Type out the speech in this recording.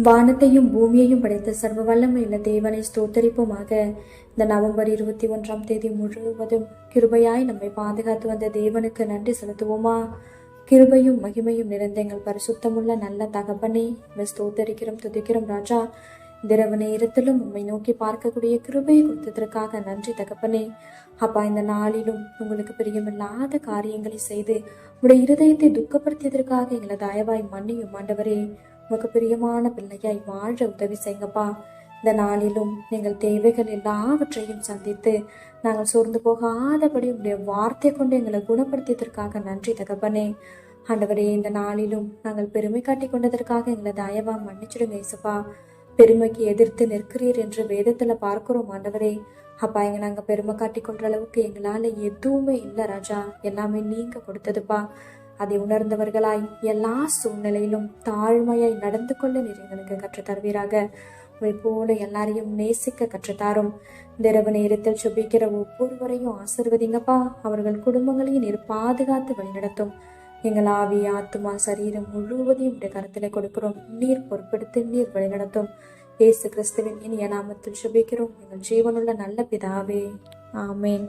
வானத்தையும் பூமியையும் படைத்த சர்வ வல்லமையுள்ள தேவனை ஸ்தோத்தரிப்போமாக. இந்த நவம்பர் 21ஆம் தேதி முழுவதும் கிருபையாய் நம்மை பாதுகாத்து வந்த தேவனுக்கு நன்றி செலுத்துவோமா? கிருபையும் மகிமையும் நிறைந்த எங்கள் பரிசுத்தமுள்ள நல்ல தகப்பனே, ஸ்தோத்தரிக்கிறோம், துதிக்கிறோம் ராஜா. இரவு நேரத்திலும் உண்மை நோக்கி பார்க்கக்கூடிய கிருபையை கொடுத்ததற்காக நன்றி தகப்பனே. அப்பா, இந்த நாளிலும் உங்களுக்கு பிரியமில்லாத காரியங்களை செய்து உடைய இருதயத்தை துக்கப்படுத்தியதற்காக எங்களை தயவாய் மன்னியும் ஆண்டவரே. உமக்கு பிரியமான பிள்ளையாய் வாழ உதவி செய்யுங்கப்பா. இந்த நாளிலும் எங்கள் தேவைகள் எல்லாவற்றையும் சந்தித்து நாங்கள் சோர்ந்து போகாதபடி உடைய வார்த்தை கொண்டு எங்களை குணப்படுத்தியதற்காக நன்றி தகப்பனே. ஆண்டவரே, இந்த நாளிலும் நாங்கள் பெருமை காட்டி கொண்டதற்காக எங்களை தயவா மன்னிச்சிடுங்க இயேசுப்பா. பெருமைக்கு எதிர்த்து நிற்கிறீர் என்று வேதத்துல பார்க்கிறோம் ஆண்டவரே. அப்பா, நாங்க பெருமை காட்டி கொள்ற அளவுக்கு எங்களால எதுவுமே இல்லை ராஜா, எல்லாமே நீங்க கொடுத்ததுப்பா. அதை உணர்ந்தவர்களாய் எல்லா சூழ்நிலையிலும் தாழ்மையாய் நடந்து கொள்ள நீர் எங்களுக்கு கற்றுத்தருவீராக. உங்களை போல எல்லாரையும் நேசிக்க கற்றுத்தாரும். இரவு நேரத்தில் சுபிக்கிற ஒவ்வொருவரையும் ஆசிர்வதிங்கப்பா. அவர்கள் குடும்பங்களையும் நீர் பாதுகாத்து வழிநடத்தும். எங்கள் ஆவி, ஆத்துமா, சரீரம் முழுவதையும் உடைய கருத்துல கொடுக்கிறோம். நீர் பொறுப்பெடுத்து நீர் வழிநடத்தும். இயேசு கிறிஸ்துவின் இனிய நாமத்தில் சுபிக்கிறோம் எங்கள் ஜீவனுள்ள நல்ல பிதாவே, ஆமேன்.